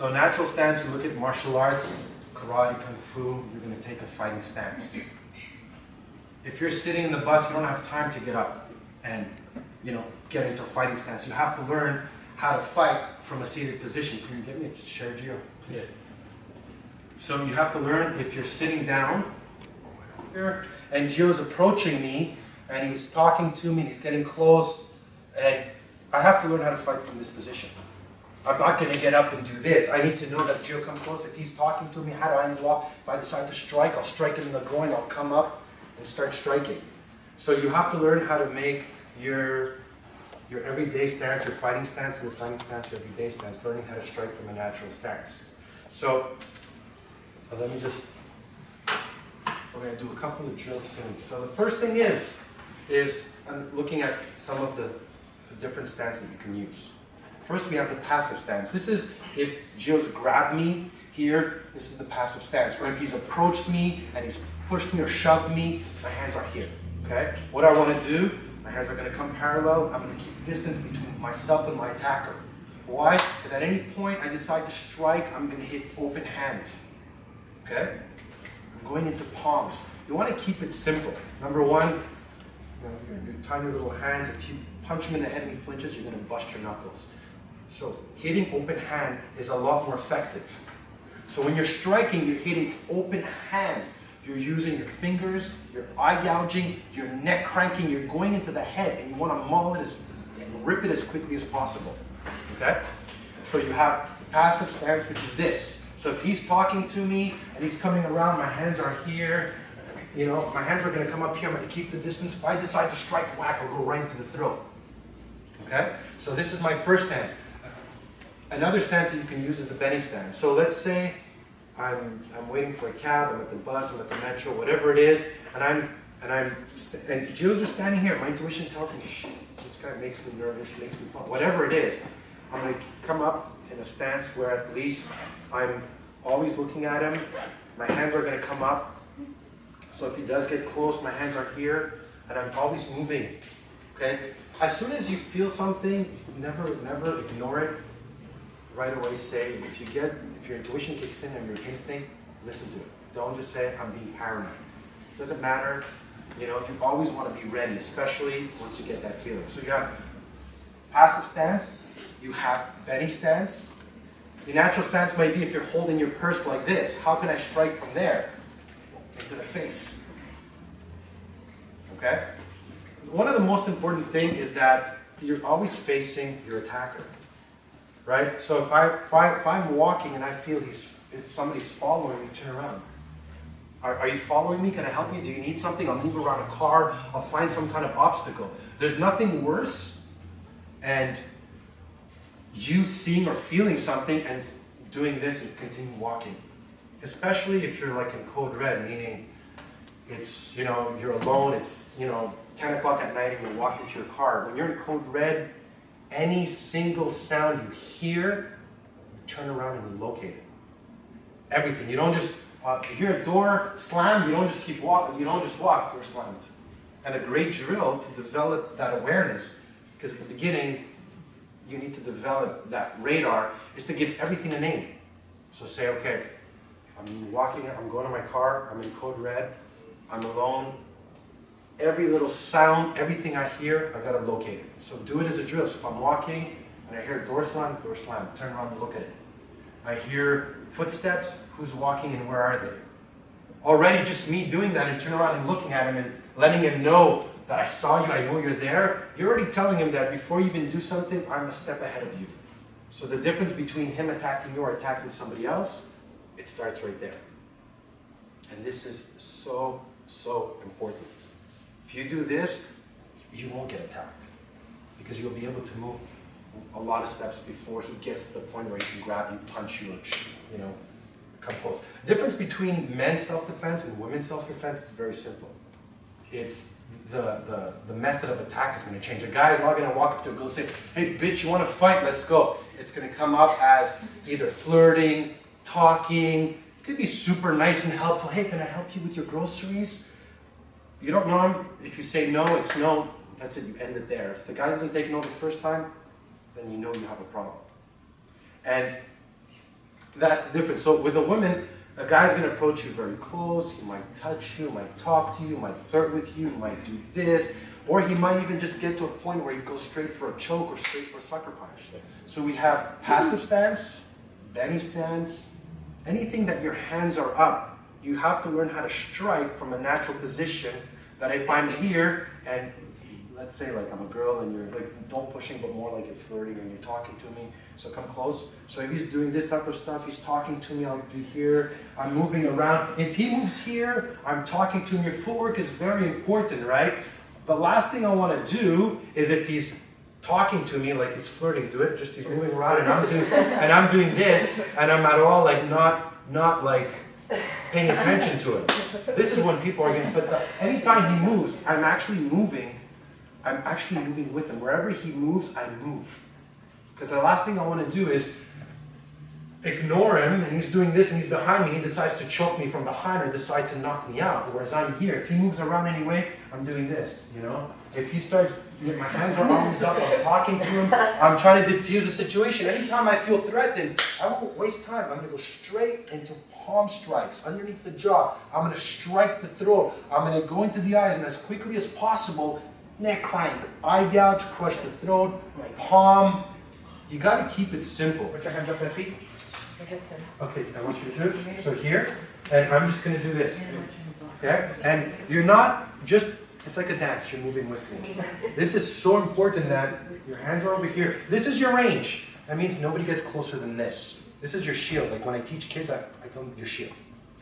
So natural stance, you look at martial arts, karate, kung fu, you're going to take a fighting stance. If you're sitting in the bus, you don't have time to get up and, get into a fighting stance. You have to learn how to fight from a seated position. Can you give me a chair, Gio, please? Yeah. So you have to learn if you're sitting down here and Gio's approaching me and he's talking to me and he's getting close, and I have to learn how to fight from this position. I'm not going to get up and do this. I need to know that Gio come close. If he's talking to me, how do I walk? If I decide to strike, I'll strike him in the groin. I'll come up and start striking. So you have to learn how to make your everyday stance, your fighting stance, your fighting stance, your everyday stance, learning how to strike from a natural stance. So let me just, we're going to do a couple of drills soon. So the first thing is I'm looking at some of the different stances that you can use. First, we have the passive stance. This is if Gio's grabbed me here, this is the passive stance. Or if he's approached me and he's pushed me or shoved me, my hands are here, okay? What I want to do, my hands are going to come parallel. I'm going to keep distance between myself and my attacker. Why? Because at any point I decide to strike, I'm going to hit open hand, okay? I'm going into palms. You want to keep it simple. Number one, your tiny little hands. If you punch him in the head and he flinches, you're going to bust your knuckles. So hitting open hand is a lot more effective. So when you're striking, you're hitting open hand. You're using your fingers, you're eye gouging, you're neck cranking, you're going into the head, and you want to maul it and rip it as quickly as possible. Okay? So you have the passive stance, which is this. So if he's talking to me and he's coming around, my hands are here. My hands are going to come up here. I'm going to keep the distance. If I decide to strike, whack, I'll go right into the throat. Okay? So this is my first stance. Another stance that you can use is the Benny stance. So let's say I'm waiting for a cab, I'm at the bus, I'm at the metro, whatever it is, and Gio's just standing here. My intuition tells me, shit, this guy makes me nervous, makes me fun. Whatever it is, I'm going to come up in a stance where at least I'm always looking at him. My hands are going to come up. So if he does get close, my hands are here, and I'm always moving. Okay? As soon as you feel something, never ignore it. Right away say, if your intuition kicks in and your instinct, listen to it. Don't just say, I'm being paranoid. It doesn't matter. You always want to be ready, especially once you get that feeling. So you have passive stance, you have Benny stance. Your natural stance might be if you're holding your purse like this. How can I strike from there? Into the face. Okay? One of the most important things is that you're always facing your attacker. Right? So if I'm walking and I feel if somebody's following me, turn around. Are you following me? Can I help you? Do you need something? I'll move around a car. I'll find some kind of obstacle. There's nothing worse and you seeing or feeling something and doing this and continue walking. Especially if you're like in code red, meaning it's, you're alone, it's, 10 o'clock at night and you're walking to your car. When you're in code red, any single sound you hear, you turn around and you locate it. Everything. You don't just, you hear a door slam, you don't just keep walking, you don't just walk, door slammed. And a great drill to develop that awareness, because at the beginning, you need to develop that radar, is to give everything a name. So say, okay, I'm walking, I'm going to my car, I'm in code red, I'm alone. Every little sound, everything I hear, I've got to locate it. So do it as a drill. So if I'm walking and I hear door slam, turn around and look at it. I hear footsteps, who's walking and where are they? Already just me doing that and turn around and looking at him and letting him know that I saw you, I know you're there. You're already telling him that before you even do something, I'm a step ahead of you. So the difference between him attacking you or attacking somebody else, it starts right there. And this is so important. If you do this, you won't get attacked because you'll be able to move a lot of steps before he gets to the point where he can grab you, punch you, or come close. The difference between men's self-defense and women's self-defense is very simple. It's the method of attack is going to change. A guy is not going to walk up to a girl and say, "Hey, bitch, you want to fight? Let's go." It's going to come up as either flirting, talking. It could be super nice and helpful. "Hey, can I help you with your groceries?" You don't know him. If you say no, it's no. That's it. You end it there. If the guy doesn't take no the first time, then you know you have a problem. And That's the difference. So with a woman, a guy's gonna approach you very close, he might touch you, might talk to you, might flirt with you, might do this, or he might even just get to a point where he goes straight for a choke or straight for a sucker punch. So we have passive stance, benny stance, anything that your hands are up, you have to learn how to strike from a natural position. That if I'm here and let's say like I'm a girl and you're like, don't pushing, but more like you're flirting and you're talking to me, so come close. So if he's doing this type of stuff, he's talking to me, I'll be here, I'm moving around. If he moves here, I'm talking to him. Your footwork is very important, right? The last thing I want to do is if he's talking to me like he's flirting, do it, just he's moving around and I'm doing this, and I'm at all like not like paying attention to it. This is when people are getting, but anytime he moves, I'm actually moving with him. Wherever he moves, I move. Because the last thing I want to do is ignore him, and he's doing this, and he's behind me, and he decides to choke me from behind or decide to knock me out, whereas I'm here. If he moves around anyway, I'm doing this, you know? If he starts, my hands are always up, I'm talking to him, I'm trying to diffuse the situation. Anytime I feel threatened, I won't waste time. I'm going to go straight into palm strikes, underneath the jaw. I'm going to strike the throat. I'm going to go into the eyes, and as quickly as possible, neck crank, eye gouge, crush the throat, palm. You got to keep it simple. Put your hands up at feet. Okay, I want you to do it. So here, and I'm just going to do this. Okay? And you're not just, it's like a dance, you're moving with me. This is so important that your hands are over here. This is your range. That means nobody gets closer than this. This is your shield. Like when I teach kids, I tell them your shield.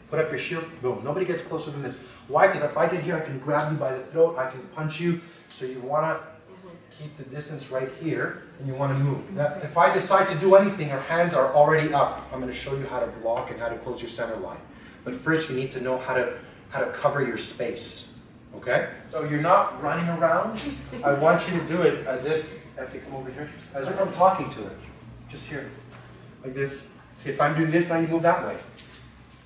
Put up your shield, boom. Nobody gets closer than this. Why? Because if I get here, I can grab you by the throat, I can punch you. So you want to keep the distance right here, and you want to move. Now, if I decide to do anything, our hands are already up. I'm going to show you how to block and how to close your center line. But first, you need to know how to cover your space. Okay? So you're not running around. I want you to do it as if you come over here, as if I'm talking to her. Just here, like this. See, if I'm doing this, now you move that way.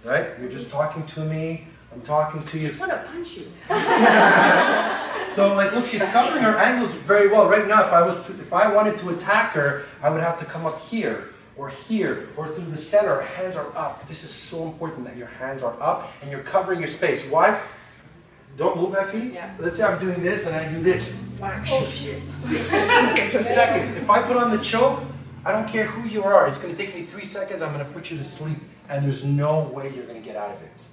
Right? You're just talking to me. I'm talking to you. I just want to punch you. So, like, look, she's covering her angles very well. Right now, if I wanted to attack her, I would have to come up here, or through the center. Her hands are up. This is so important that your hands are up and you're covering your space. Why? Don't move, Effie. Yeah. Let's say I'm doing this and I do this. Oh shit. 2 seconds. If I put on the choke, I don't care who you are. It's going to take me 3 seconds. I'm going to put you to sleep, and there's no way you're going to get out of it.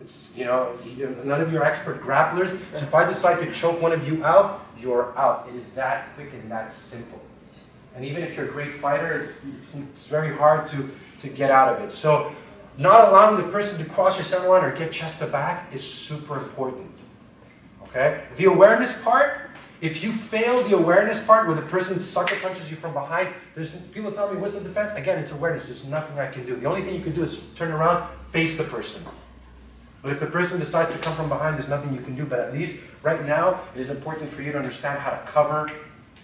It's, none of you are expert grapplers, so if I decide to choke one of you out, you're out. It is that quick and that simple. And even if you're a great fighter, it's very hard to get out of it. So not allowing the person to cross your center line or get chest to back is super important. Okay? The awareness part, if you fail the awareness part where the person sucker punches you from behind, people tell me, what's the defense? Again, it's awareness. There's nothing I can do. The only thing you can do is turn around, face the person. But if the person decides to come from behind, there's nothing you can do. But at least right now, it is important for you to understand how to cover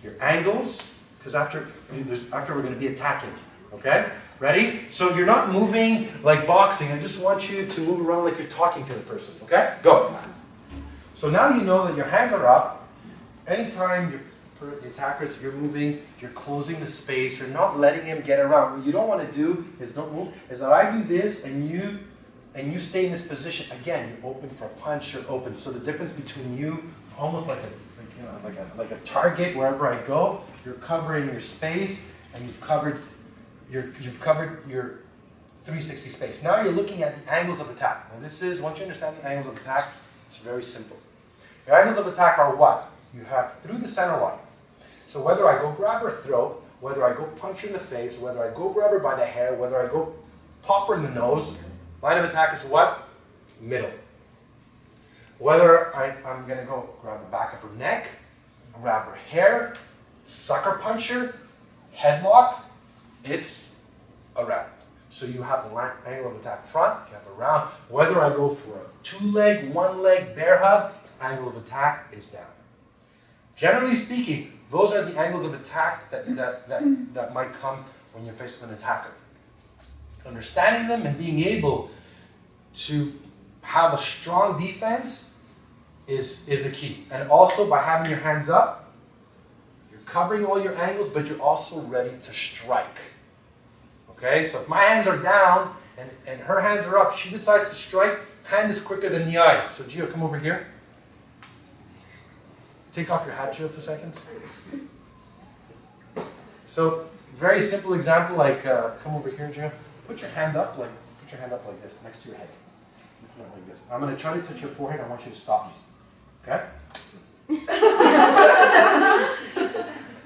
your angles, because after we're going to be attacking. Okay? Ready? So you're not moving like boxing. I just want you to move around like you're talking to the person. Okay? Go. So now you know that your hands are up. Anytime the attackers, you're moving, you're closing the space, you're not letting him get around. What you don't want to do is don't move. Is that I do this and you stay in this position. Again, you're open for a punch, you're open. So the difference between you, almost like a target wherever I go, you're covering your space, and you've covered your 360 space. Now you're looking at the angles of attack. Now once you understand the angles of attack, it's very simple. Your angles of attack are what? You have through the center line. So whether I go grab her throat, whether I go punch her in the face, whether I go grab her by the hair, whether I go pop her in the nose, line of attack is what? Middle. Whether I'm going to go grab the back of her neck, grab her hair, sucker punch her, headlock, it's around. So you have the angle of attack front, you have around. Whether I go for a 2-leg, 1-leg, bear hug, angle of attack is down. Generally speaking, those are the angles of attack that might come when you're faced with an attacker. Understanding them and being able to have a strong defense is the key. And also by having your hands up, you're covering all your angles, but you're also ready to strike. Okay, so if my hands are down and her hands are up, she decides to strike, hand is quicker than the eye. So Gio, come over here. Take off your hat, Gio, 2 seconds. So, very simple example, like, come over here, Gio. Put your hand up like this, next to your head. Like this. I'm going to try to touch your forehead. I want you to stop me. Okay?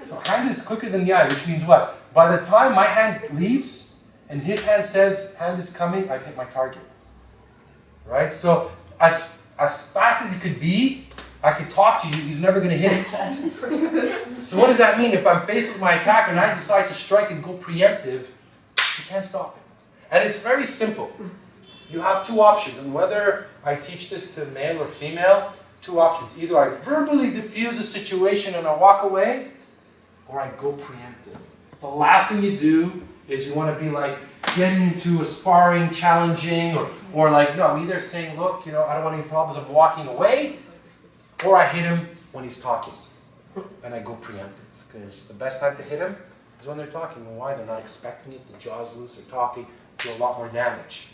So hand is quicker than the eye, which means what? By the time my hand leaves and his hand says, hand is coming, I've hit my target. Right? So as fast as he could be, I could talk to you, he's never going to hit it. So what does that mean? If I'm faced with my attacker and I decide to strike and go preemptive, you can't stop it. And it's very simple. You have two options, and whether I teach this to male or female, two options. Either I verbally diffuse the situation and I walk away, or I go preemptive. The last thing you do is you want to be like getting into a sparring, challenging, or like, no, I'm either saying, look, I don't want any problems, I'm walking away, or I hit him when he's talking, and I go preemptive. Because the best time to hit him is when they're talking. And why? They're not expecting it, the jaw's loose, they're talking, do a lot more damage.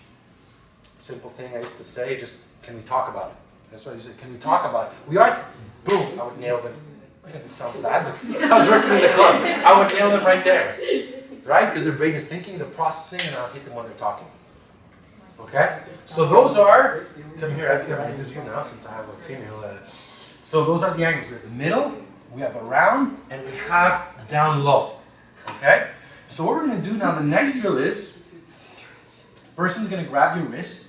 Simple thing I used to say, just, can we talk about it? That's what I said, can we talk about it? We are, boom, I would nail them. It sounds bad, but I was working in the club. I would nail them right there. Right? Because their brain is thinking, they're processing, and I'll hit them when they're talking. Okay? So those are, come here, I think I'm going to use you now since I have a female. So those are the angles. We have the middle, we have around, and we have down low. Okay? So what we're going to do now, the next drill is, person's going to grab your wrist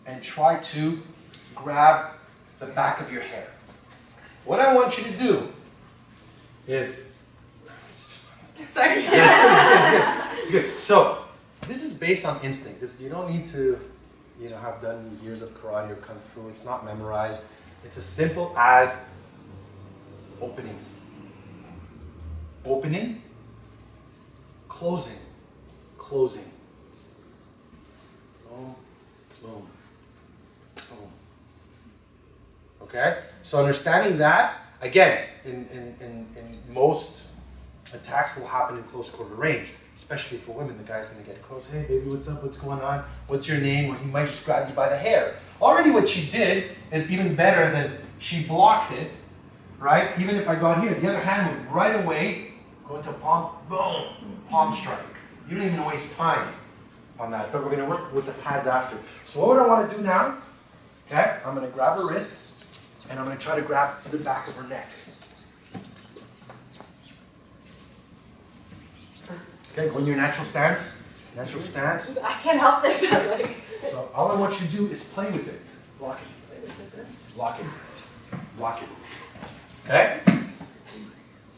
and try to grab the back of your hair. What I want you to do is, Sorry. it's good. So this is based on instinct. You don't need to, have done years of karate or kung fu. It's not memorized. It's as simple as opening, closing, boom, boom, boom. Okay? So understanding that, again, in most attacks will happen in close quarter range, especially for women. The guy's going to get close. Hey, baby, what's up? What's going on? What's your name? Or he might just grab you by the hair. Already what she did is even better than she blocked it, right? Even if I got here, the other hand would right away go into palm, boom, palm strike. You don't even waste time on that, but we're going to work with the pads after. So what I want to do now, okay, I'm going to grab her wrists, and I'm going to try to grab to the back of her neck. Okay, go in your natural stance. Natural stance. I can't help this. So all I want you to do is play with it. Block it. Block it. Block it. Okay?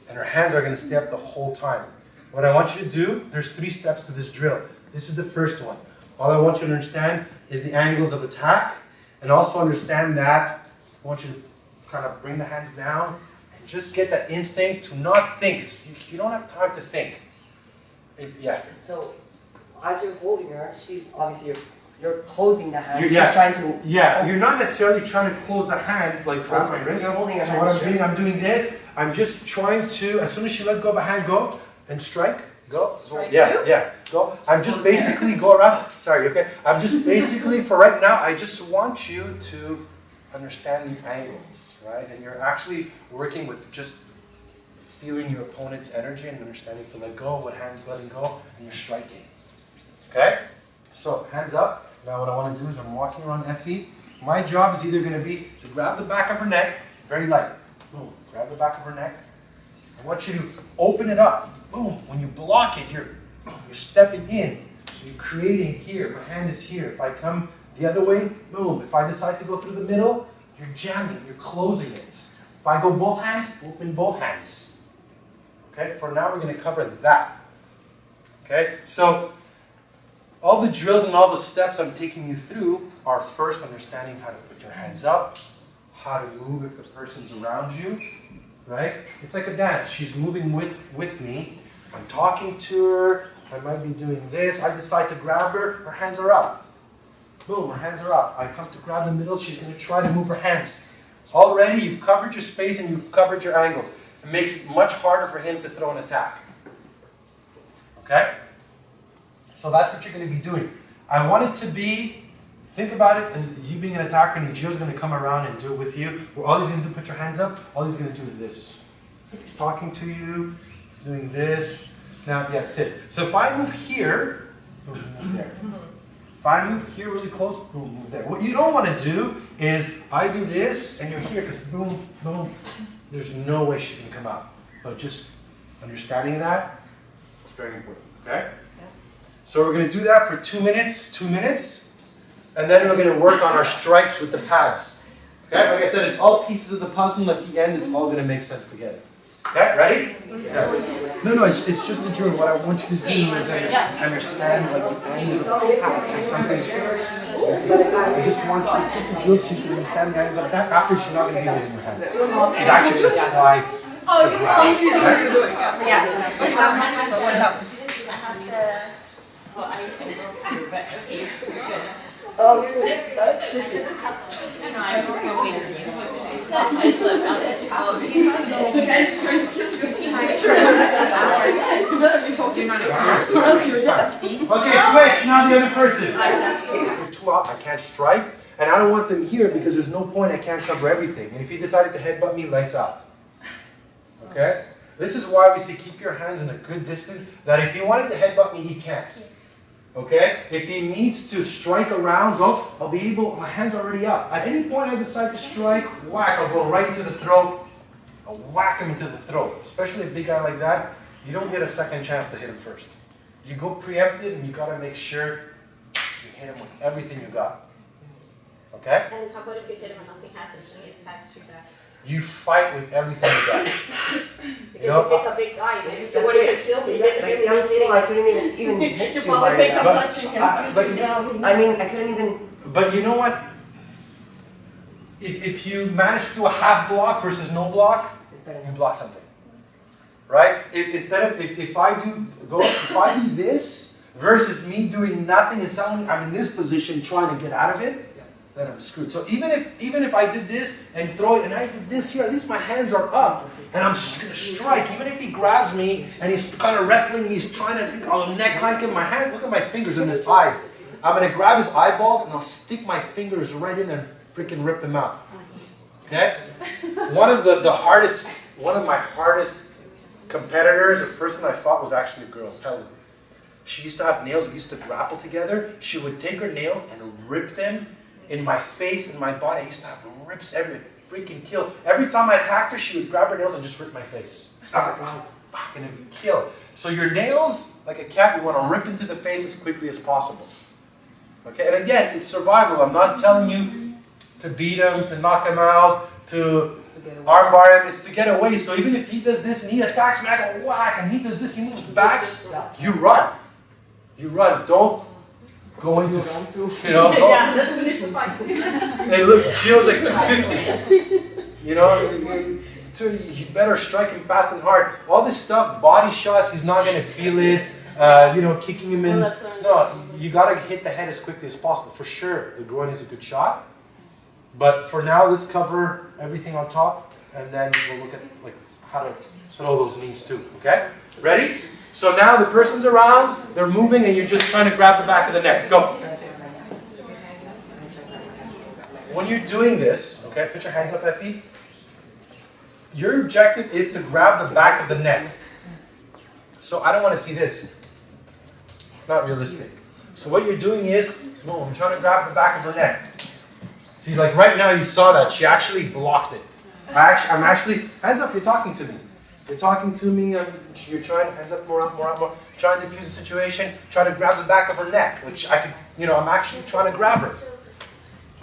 And her hands are going to stay up the whole time. What I want you to do, there's 3 steps to this drill. This is the first one. All I want you to understand is the angles of attack, and also understand that I want you to kind of bring the hands down and just get that instinct to not think. You don't have time to think. Yeah. So, as you're holding her, she's obviously you're closing the hand. Yeah. She's trying to. Yeah, you're not necessarily trying to close the hands like grab my wrist. You're holding her So hands what I'm straight. doing, I'm doing this. I'm just trying to, as soon as she let go of a hand, go and strike. Go. Strike Yeah, you? yeah. Go. I'm just basically go around. Sorry, okay. I'm just basically for right now. I just want you to understand the angles, right? And you're actually working with just feeling your opponent's energy and understanding to let go, what hand's letting go, and you're striking. Okay? So, hands up. Now what I want to do is I'm walking around Effie. My job is either going to be to grab the back of her neck, very light. Boom. Grab the back of her neck. I want you to open it up. Boom. When you block it, you're stepping in. So you're creating here. My hand is here. If I come the other way, boom. If I decide to go through the middle, you're jamming. You're closing it. If I go both hands, open both hands. Okay, for now we're going to cover that. Okay, so all the drills and all the steps I'm taking you through are first understanding how to put your hands up, how to move if the person's around you, right? It's like a dance. She's moving with me. I'm talking to her. I might be doing this. I decide to grab her. Her hands are up. Boom, her hands are up. I come to grab the middle. She's going to try to move her hands. Already you've covered your space and you've covered your angles. It makes it much harder for him to throw an attack. Okay? So that's what you're going to be doing. I want it to be, think about it as you being an attacker and Gio's going to come around and do it with you. Where all he's going to do, put your hands up, all he's going to do is this. So if he's talking to you, he's doing this. Now, yeah, that's it. So if I move here, boom, move there. If I move here really close, boom, move there. What you don't want to do is I do this and you're here because boom, boom. There's no way she can come out. But just understanding that, it's very important, okay? So we're going to do that for 2 minutes, and then we're going to work on our strikes with the pads. Okay, like I said, it's all pieces of the puzzle, and at the end, it's all going to make sense together. Okay, ready? Yeah. No, it's just a drill. What I want you to do is understand like the angles of attack or something. I just want you, it's just a drill so you can understand the angles of attack. After, she's not going to be using her hands. She's actually going to try to grab. Yeah. So what happened? Oh, that's tricky. Okay, switch, now the other person. They're too out, I can't strike, and I don't want them here because there's no point, I can't cover everything. And if he decided to headbutt me, lights out. Okay? This is why we say keep your hands in a good distance, that if he wanted to headbutt me, he can't. Okay? If he needs to strike around, go, I'll be able, my hand's already up. At any point I decide to strike, whack, I'll go right into the throat. I'll whack him into the throat. Especially a big guy like that, you don't get a second chance to hit him first. You go preemptive and you gotta make sure you hit him with everything you got. Okay? And how about if you hit him and nothing happens and he attacks you back? You fight with everything you got. Because if he's a big guy, if you That's wouldn't it. even feel me, Like, see, I'm sitting, I couldn't even hit you probably right think now. I'm punching him. I mean, I couldn't even. But you know what? If you manage to do a half block versus no block, It's better you than block something. Right? Instead of if I do this versus me doing nothing and suddenly I'm in this position trying to get out of it, then I'm screwed. So even if I did this and throw it and I did this here, at least my hands are up and I'm gonna strike. Even if he grabs me and he's kind of wrestling and he's trying to think I'll neck crank him, my hand, look at my fingers in his eyes. I'm gonna grab his eyeballs and I'll stick my fingers right in there and freaking rip them out. Okay? One of my hardest competitors, a person I fought was actually a girl, Helen. She used to have nails, we used to grapple together. She would take her nails and rip them in my face and my body. I used to have rips everywhere, freaking kill. Every time I attacked her, she would grab her nails and just rip my face. I was like, oh, fuck, and it would kill. So your nails, like a cat, you want to rip into the face as quickly as possible. Okay, and again, it's survival. I'm not telling you to beat him, to knock him out, to armbar him. It's to get away. So even if he does this and he attacks me, I go whack, and he does this, he moves back, you run. You run. Don't go into, don't. Yeah, let's finish the fight. Hey, look, Gio's like 250. You know, so you better strike him fast and hard. All this stuff, body shots, he's not gonna feel it. Kicking him in. No, you gotta hit the head as quickly as possible. For sure, the groin is a good shot. But for now, let's cover everything on top, and then we'll look at like how to throw those knees too. Okay? Ready? So now the person's around, they're moving, and you're just trying to grab the back of the neck. Go. When you're doing this, okay, put your hands up, Effie. Your objective is to grab the back of the neck. So I don't want to see this. It's not realistic. So what you're doing is, boom, I'm trying to grab the back of her neck. See, like right now you saw that. She actually blocked it. I'm actually, hands up, you're talking to me. You're talking to me, you're trying, hands up, more, trying to defuse the situation, trying to grab the back of her neck, which I could, I'm actually trying to grab her.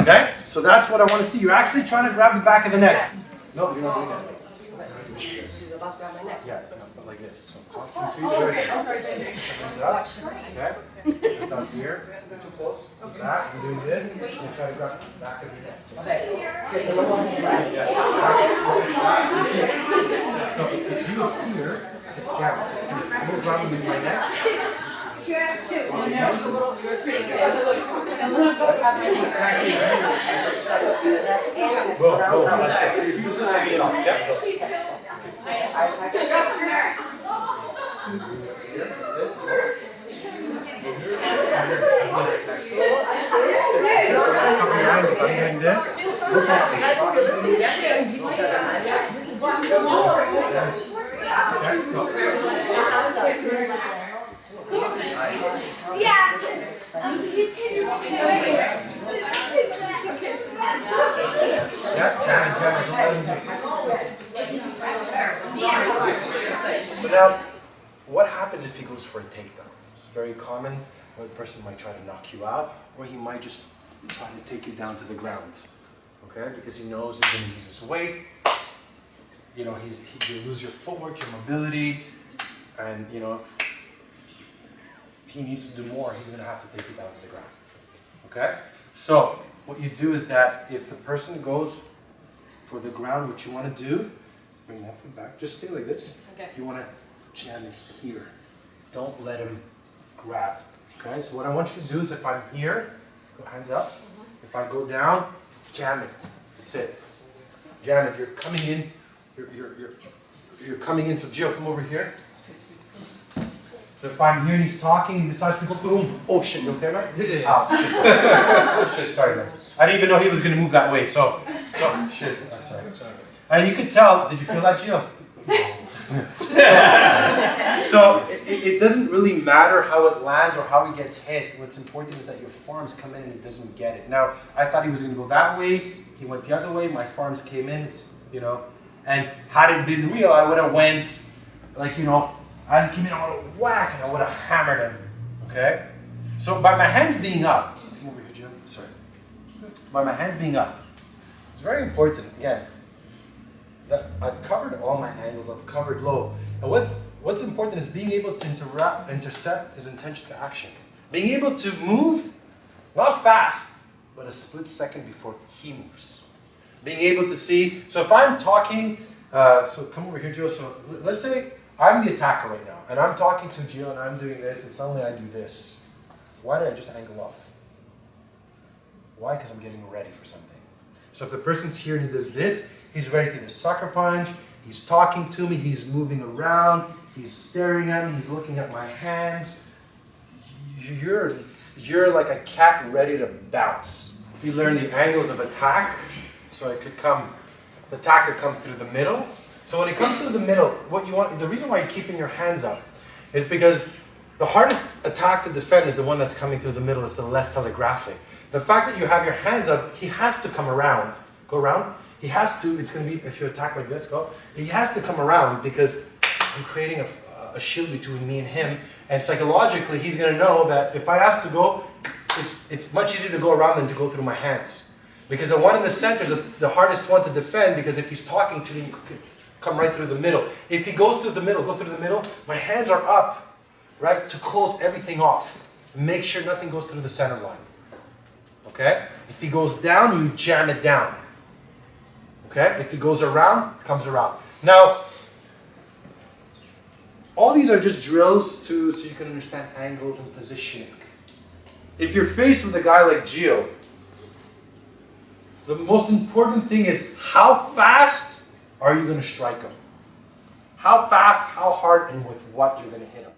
Okay? So that's what I want to see. You're actually trying to grab the back of the neck. No, you're not doing that. She's about to grab my neck. Yeah, but like this. So talking to you. Okay, I'm sorry. Hands up. Okay? Hands up here. You're too close. Back. You're doing this. And try to grab the back of your neck. Okay, so no one can grab. So if you do it here, it's jab. So I'm going to grab him in my neck. Just a little, you're pretty good. A little go grab my neck. That's in, it's Boom, around boom. the That's it. Use it as a off. Yep. Go. Couple of angles. I'm doing this. Yeah, Janet, don't let him do. So now, what happens if he goes for a takedown? It's very common where the person might try to knock you out, or he might just try to take you down to the ground. Okay, because he knows he's going to use his weight. You know, you lose your footwork, your mobility, and you know, if he needs to do more, he's going to have to take you down to the ground. Okay, so what you do is that if the person goes for the ground, what you want to do, bring that foot back, just stay like this. Okay. You want to jam it here. Don't let him grab. Okay, so what I want you to do is if I'm here, go hands up. If I go down, jam it. That's it. Jam it. You're coming in. You're coming in. So Gio, come over here. So if I'm here and he's talking, he decides to go boom. Oh shit, you okay, man? Oh shit, sorry. Oh shit, sorry, man. I didn't even know he was gonna move that way. So shit. Sorry. And you could tell. Did you feel that, Gio? So it doesn't really matter how it lands or how he gets hit. What's important is that your forearms come in and it doesn't get it. Now, I thought he was going to go that way. He went the other way. My forearms came in, you know. And had it been real, I would have went, like, you know, I came in, I would have whack, and I would have hammered him. Okay? So by my hands being up, come over here, Jim. Sorry. By my hands being up, it's very important, again, that I've covered all my angles, I've covered low. And what's important is being able to intercept his intention to action. Being able to move, not fast, but a split second before he moves. Being able to see, so if I'm talking, so come over here, Gio. So let's say I'm the attacker right now, and I'm talking to Gio, and I'm doing this, and suddenly I do this. Why did I just angle off? Why? Because I'm getting ready for something. So if the person's here and he does this, he's ready to either sucker punch, he's talking to me, he's moving around, he's staring at me, he's looking at my hands. You're like a cat ready to bounce. You learn the angles of attack, so it could come, the attack could come through the middle. So when it comes through the middle, what you want, the reason why you're keeping your hands up is because the hardest attack to defend is the one that's coming through the middle. It's the less telegraphic. The fact that you have your hands up, he has to come around. Go around. He has to, it's going to be, if you attack like this, go. He has to come around because I'm creating a shield between me and him. And psychologically, he's going to know that if I ask to go, it's much easier to go around than to go through my hands. Because the one in the center is the hardest one to defend, because if he's talking to me, he could come right through the middle. If he goes through the middle, go through the middle, my hands are up, right, to close everything off. To make sure nothing goes through the center line. Okay? If he goes down, you jam it down. Okay? If he goes around, it comes around. Now, all these are just drills so you can understand angles and positioning. If you're faced with a guy like Gio, the most important thing is how fast are you going to strike him? How fast, how hard, and with what you're going to hit him.